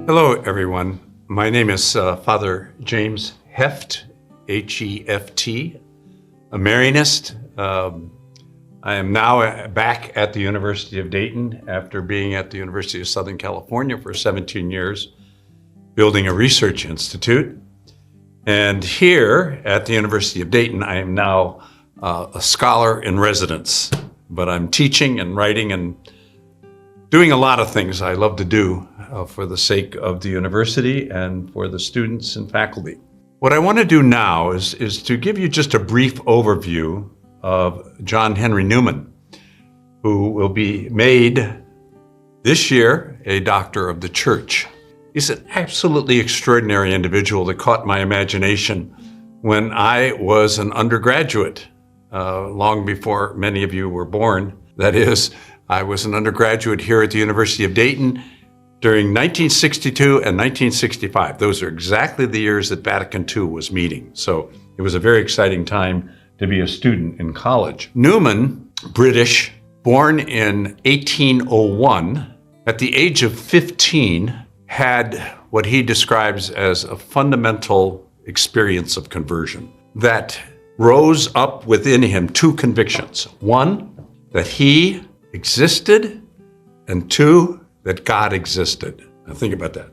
Hello, everyone. My name is Father James Heft, H-E-F-T, a Marianist. I am now back at the University of Dayton after being at the University of Southern California for 17 years, building a research institute. And here at the University of Dayton, I am now a scholar in residence, but I'm teaching and writing and doing a lot of things I love to do for the sake of the university and for the students and faculty. What I want to do now is to give you just a brief overview of John Henry Newman, who will be made this year a doctor of the church. He's an absolutely extraordinary individual that caught my imagination when I was an undergraduate, long before many of you were born. That is, I was an undergraduate here at the University of Dayton during 1962 and 1965. Those are exactly the years that Vatican II was meeting. So it was a very exciting time to be a student in college. Newman, British, born in 1801, at the age of 15, had what he describes as a fundamental experience of conversion that rose up within him two convictions. One, that he existed, and two, that God existed. Now think about that.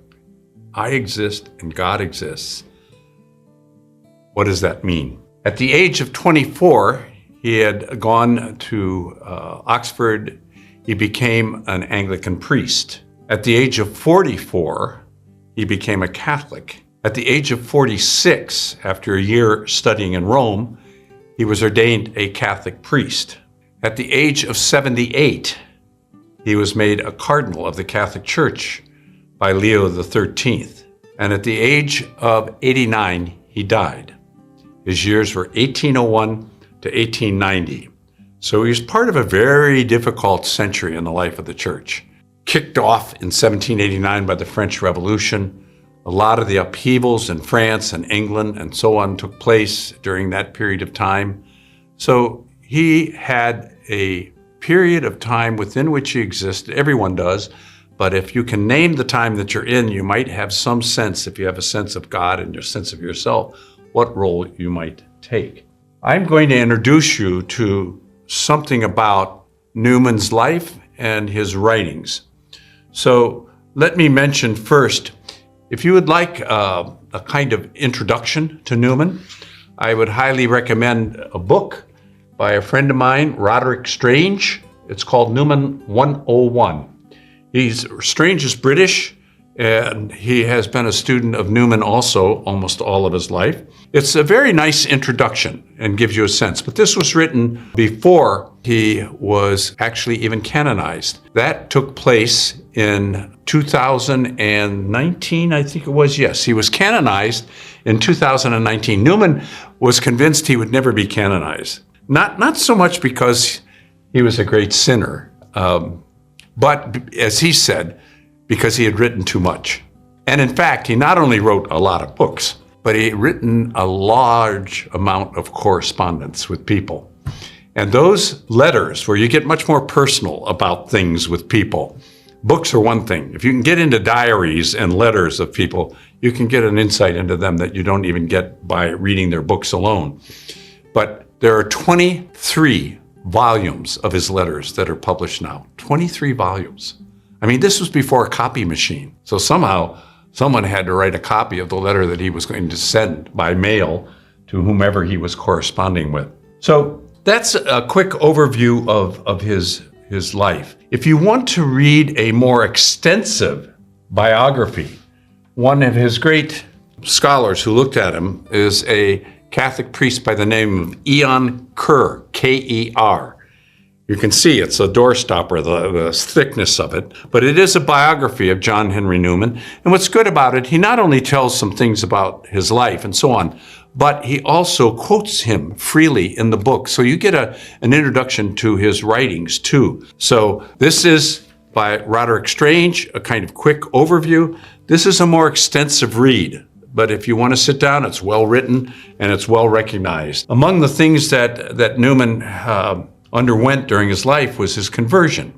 I exist and God exists. What does that mean? At the age of 24, he had gone to Oxford. He became an Anglican priest. At the age of 44, he became a Catholic. At the age of 46, after a year studying in Rome, he was ordained a Catholic priest. At the age of 78, he was made a cardinal of the Catholic Church by Leo XIII. And at the age of 89, he died. His years were 1801 to 1890. So he was part of a very difficult century in the life of the church. Kicked off in 1789 by the French Revolution, a lot of the upheavals in France and England and so on took place during that period of time. So he had a period of time within which he existed. Everyone does, but if you can name the time that you're in, you might have some sense, if you have a sense of God and your sense of yourself, what role you might take. I'm going to introduce you to something about Newman's life and his writings. So let me mention first, if you would like a kind of introduction to Newman, I would highly recommend a book by a friend of mine, Roderick. It's called Newman 101. Strange is British, and he has been a student of Newman also almost all of his life. It's a very nice introduction and gives you a sense, but this was written before he was actually even canonized. That took place in 2019, I think it was. Yes, he was canonized in 2019. Newman was convinced he would never be canonized. Not so much because he was a great sinner, but as he said, because he had written too much. And in fact, he not only wrote a lot of books, but he had written a large amount of correspondence with people. And those letters, where you get much more personal about things with people, books are one thing. If you can get into diaries and letters of people, you can get an insight into them that you don't even get by reading their books alone. But there are 23 volumes of his letters that are published now. 23 volumes. I mean, this was before a copy machine. So somehow, someone had to write a copy of the letter that he was going to send by mail to whomever he was corresponding with. So that's a quick overview of his life. If you want to read a more extensive biography, one of his great scholars who looked at him is a Catholic priest by the name of Ian Kerr, K-E-R. You can see it's a doorstopper, the thickness of it, but it is a biography of John Henry Newman. And what's good about it, he not only tells some things about his life and so on, but he also quotes him freely in the book. So you get an introduction to his writings too. So this is by Roderick Strange, a kind of quick overview. This is a more extensive read, but if you want to sit down, it's well written and it's well recognized. Among the things that Newman underwent during his life was his conversion.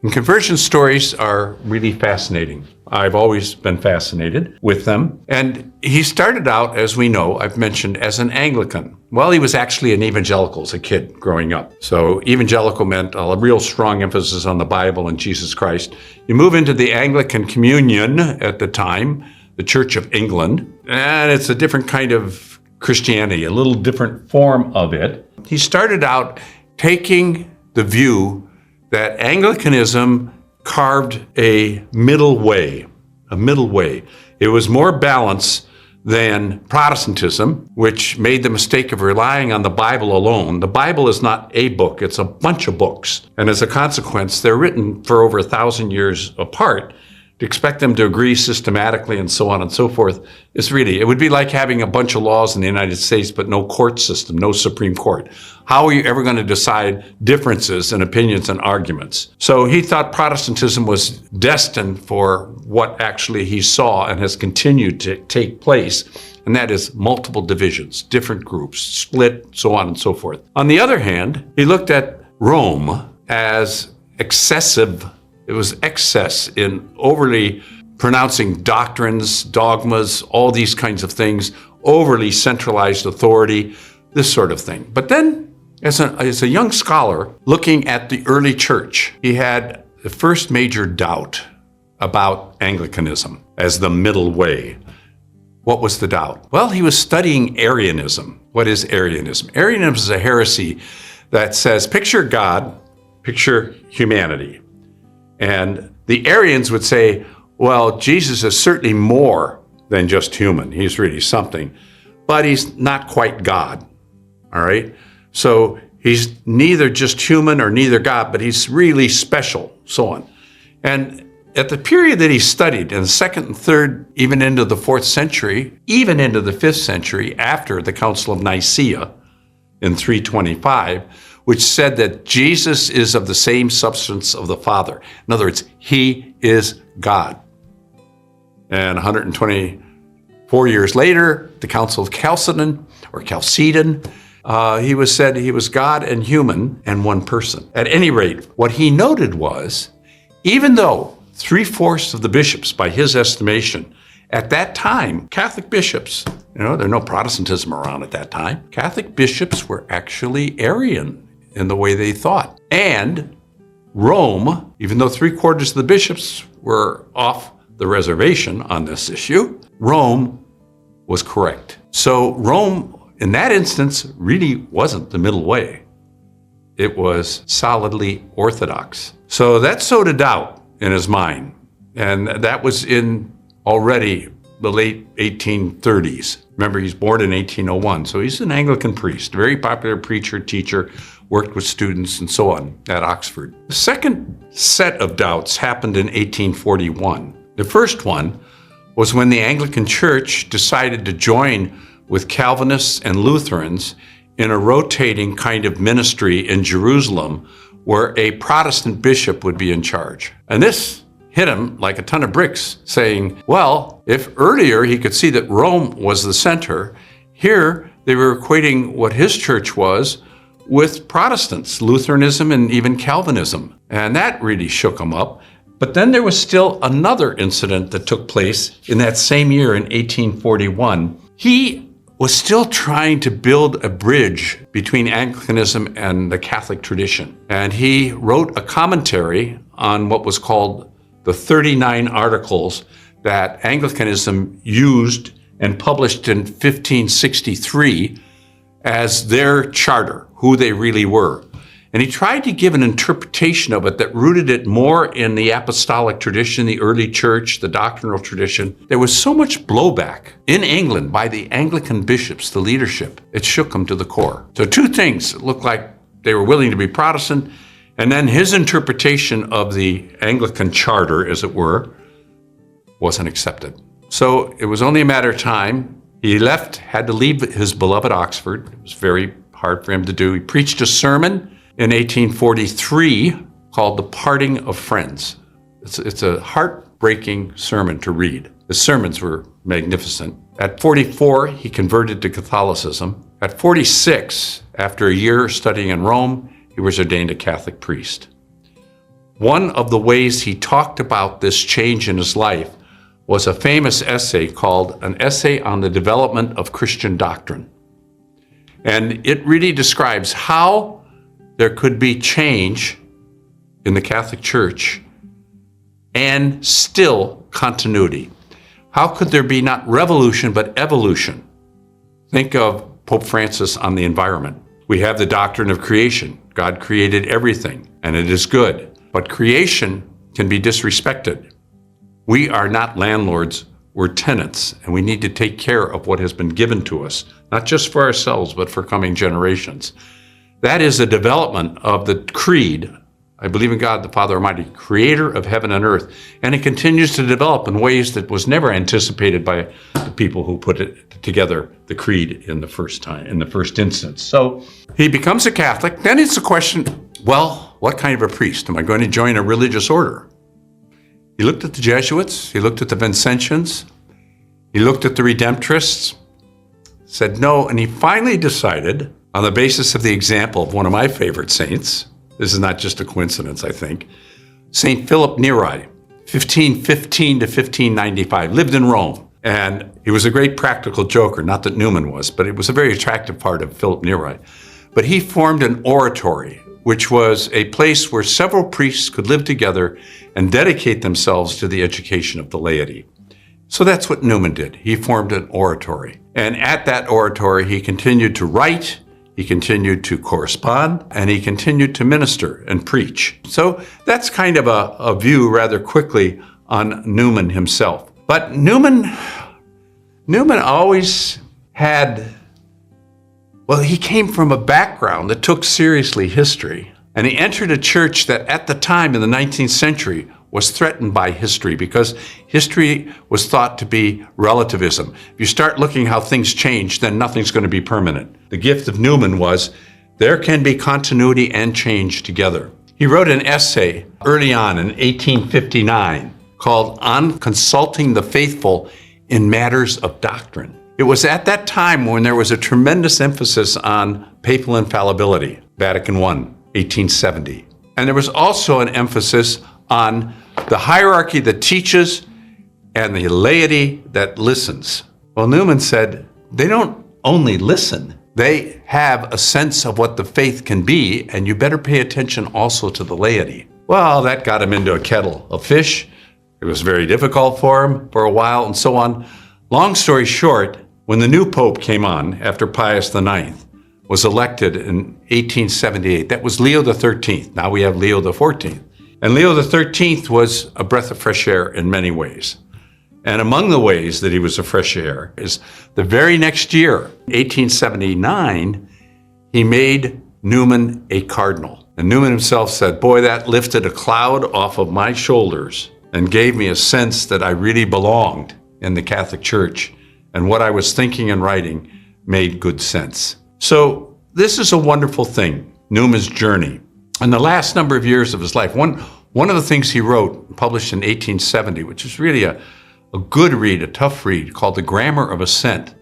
And conversion stories are really fascinating. I've always been fascinated with them. And he started out, as we know, I've mentioned, as an Anglican. Well, he was actually an evangelical as a kid growing up. So evangelical meant a real strong emphasis on the Bible and Jesus Christ. You move into the Anglican Communion at the time, the Church of England, and it's a different kind of Christianity, a little different form of it. He started out taking the view that Anglicanism carved a middle way. It was more balanced than Protestantism, which made the mistake of relying on the Bible alone. The Bible is not a book, it's a bunch of books. And as a consequence, they're written for over 1,000 years apart. To expect them to agree systematically and so on and so forth is really, it would be like having a bunch of laws in the United States, but no court system, no Supreme Court. How are you ever going to decide differences in opinions and arguments? So he thought Protestantism was destined for what actually he saw and has continued to take place, and that is multiple divisions, different groups, split, so on and so forth. On the other hand, he looked at Rome as excessive. It was excess in overly pronouncing doctrines, dogmas, all these kinds of things, overly centralized authority, this sort of thing. But then, as a young scholar looking at the early church, he had the first major doubt about Anglicanism as the middle way. What was the doubt? Well, he was studying Arianism. What is Arianism? Arianism is a heresy that says, picture God, picture humanity. And the Arians would say, well, Jesus is certainly more than just human. He's really something, but he's not quite God, all right? So he's neither just human or neither God, but he's really special, so on. And at the period that he studied, in the 2nd and 3rd, even into the 4th century, even into the 5th century, after the Council of Nicaea in 325, which said that Jesus is of the same substance of the Father. In other words, he is God. And 124 years later, the Council of Chalcedon, he was said he was God and human and one person. At any rate, what he noted was, even though 3/4 of the bishops, by his estimation, at that time, Catholic bishops, there's no Protestantism around at that time, Catholic bishops were actually Arian in the way they thought. And Rome, even though 3/4 of the bishops were off the reservation on this issue, Rome was correct. So Rome, in that instance, really wasn't the middle way. It was solidly orthodox. So that sowed a doubt in his mind. And that was in already the late 1830s. Remember, he's born in 1801, so he's an Anglican priest, very popular preacher, teacher, worked with students and so on at Oxford. The second set of doubts happened in 1841. The first one was when the Anglican Church decided to join with Calvinists and Lutherans in a rotating kind of ministry in Jerusalem where a Protestant bishop would be in charge. And this hit him like a ton of bricks, saying, well, if earlier he could see that Rome was the center, here they were equating what his church was with Protestants, Lutheranism and even Calvinism. And that really shook him up. But then there was still another incident that took place in that same year in 1841. He was still trying to build a bridge between Anglicanism and the Catholic tradition. And he wrote a commentary on what was called the 39 Articles that Anglicanism used and published in 1563 as their charter, who they really were. And he tried to give an interpretation of it that rooted it more in the apostolic tradition, the early church, the doctrinal tradition. There was so much blowback in England by the Anglican bishops, the leadership, it shook them to the core. So two things, it looked like they were willing to be Protestant, and then his interpretation of the Anglican charter, as it were, wasn't accepted. So it was only a matter of time He had to leave his beloved Oxford. It was very hard for him to do. He preached a sermon in 1843 called The Parting of Friends. It's a heartbreaking sermon to read. The sermons were magnificent. At 44, he converted to Catholicism. At 46, after a year studying in Rome, he was ordained a Catholic priest. One of the ways he talked about this change in his life was a famous essay called An Essay on the Development of Christian Doctrine. And it really describes how there could be change in the Catholic Church and still continuity. How could there be not revolution, but evolution? Think of Pope Francis on the environment. We have the doctrine of creation. God created everything, and it is good. But creation can be disrespected. We are not landlords, we're tenants, and we need to take care of what has been given to us, not just for ourselves, but for coming generations. That is a development of the creed. I believe in God, the Father Almighty, creator of heaven and earth, and it continues to develop in ways that was never anticipated by the people who put it together, the creed, in the first instance. So he becomes a Catholic. Then it's a question, well, what kind of a priest? Am I going to join a religious order? He looked at the Jesuits, he looked at the Vincentians, he looked at the Redemptorists, said no, and he finally decided, on the basis of the example of one of my favorite saints, this is not just a coincidence, I think, St. Philip Neri, 1515 to 1595, lived in Rome. And he was a great practical joker, not that Newman was, but it was a very attractive part of Philip Neri. But he formed an oratory, which was a place where several priests could live together and dedicate themselves to the education of the laity. So that's what Newman did. He formed an oratory. And at that oratory, he continued to write, he continued to correspond, and he continued to minister and preach. So that's kind of a view rather quickly on Newman himself. But Newman always had, well, he came from a background that took seriously history. And he entered a church that at the time in the 19th century was threatened by history because history was thought to be relativism. If you start looking how things change, then nothing's going to be permanent. The gift of Newman was there can be continuity and change together. He wrote an essay early on in 1859 called On Consulting the Faithful in Matters of Doctrine. It was at that time when there was a tremendous emphasis on papal infallibility, Vatican I, 1870. And there was also an emphasis on the hierarchy that teaches and the laity that listens. Well, Newman said, they don't only listen, they have a sense of what the faith can be, and you better pay attention also to the laity. Well, that got him into a kettle of fish. It was very difficult for him for a while and so on. Long story short, when the new pope came on after Pius IX was elected in 1878, that was Leo XIII. Now we have Leo XIV. And Leo XIII was a breath of fresh air in many ways. And among the ways that he was a fresh air is the very next year, 1879, he made Newman a cardinal. And Newman himself said, boy, that lifted a cloud off of my shoulders and gave me a sense that I really belonged in the Catholic Church. And what I was thinking and writing made good sense. So this is a wonderful thing, Newman's journey. In the last number of years of his life, one of the things he wrote, published in 1870, which is really a good read, a tough read, called The Grammar of Assent,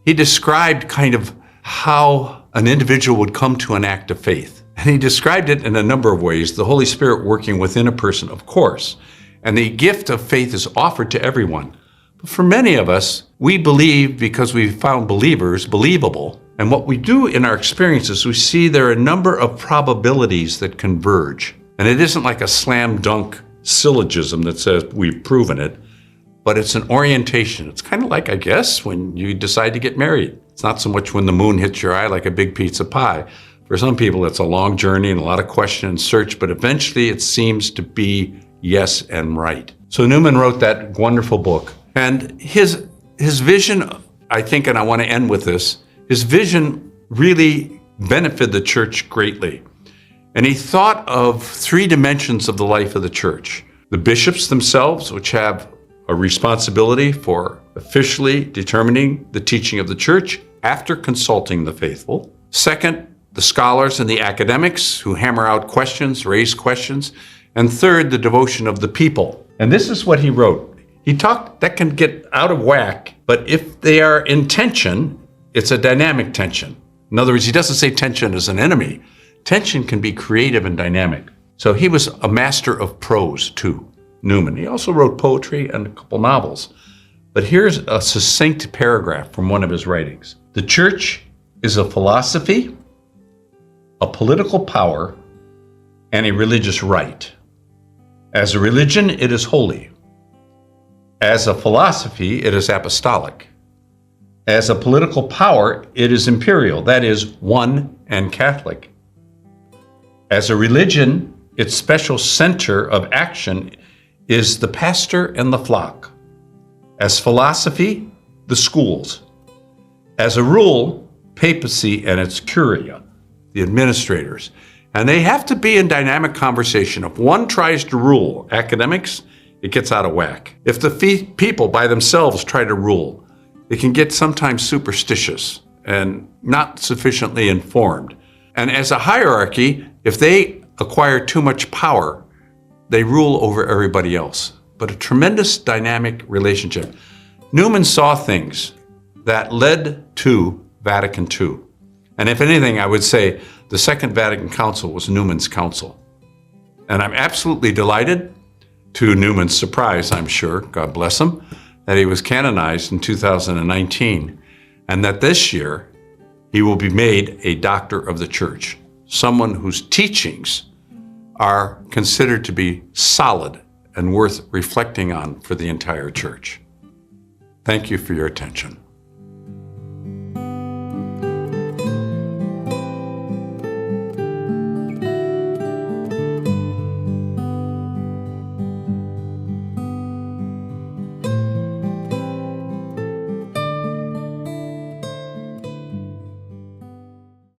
he described kind of how an individual would come to an act of faith. And he described it in a number of ways, the Holy Spirit working within a person, of course. And the gift of faith is offered to everyone. But for many of us, we believe because we found believers believable. And what we do in our experiences, we see there are a number of probabilities that converge. And it isn't like a slam dunk syllogism that says we've proven it, but it's an orientation. It's kind of like, I guess, when you decide to get married. It's not so much when the moon hits your eye like a big pizza pie. For some people, it's a long journey and a lot of question and search, but eventually it seems to be yes and right. So Newman wrote that wonderful book. And his vision, I think, and I want to end with this, his vision really benefited the church greatly. And he thought of three dimensions of the life of the church. The bishops themselves, which have a responsibility for officially determining the teaching of the church after consulting the faithful. Second, the scholars and the academics who hammer out questions, raise questions. And third, the devotion of the people. And this is what he wrote. He talked that can get out of whack, but if they are in tension, it's a dynamic tension. In other words, he doesn't say tension is an enemy. Tension can be creative and dynamic. So he was a master of prose too, Newman. He also wrote poetry and a couple novels. But here's a succinct paragraph from one of his writings. The church is a philosophy, a political power, and a religious rite. As a religion, it is holy. As a philosophy, it is apostolic. As a political power, it is imperial, that is, one and Catholic. As a religion, its special center of action is the pastor and the flock. As philosophy, the schools. As a rule, papacy and its curia, the administrators. And they have to be in dynamic conversation. If one tries to rule academics, it gets out of whack. If the people by themselves try to rule, they can get sometimes superstitious and not sufficiently informed. And as a hierarchy, if they acquire too much power, they rule over everybody else. But a tremendous dynamic relationship. Newman saw things that led to Vatican II. And if anything, I would say the Second Vatican Council was Newman's council. And I'm absolutely delighted, to Newman's surprise, I'm sure, God bless him, that he was canonized in 2019, and that this year he will be made a doctor of the church, someone whose teachings are considered to be solid and worth reflecting on for the entire church. Thank you for your attention.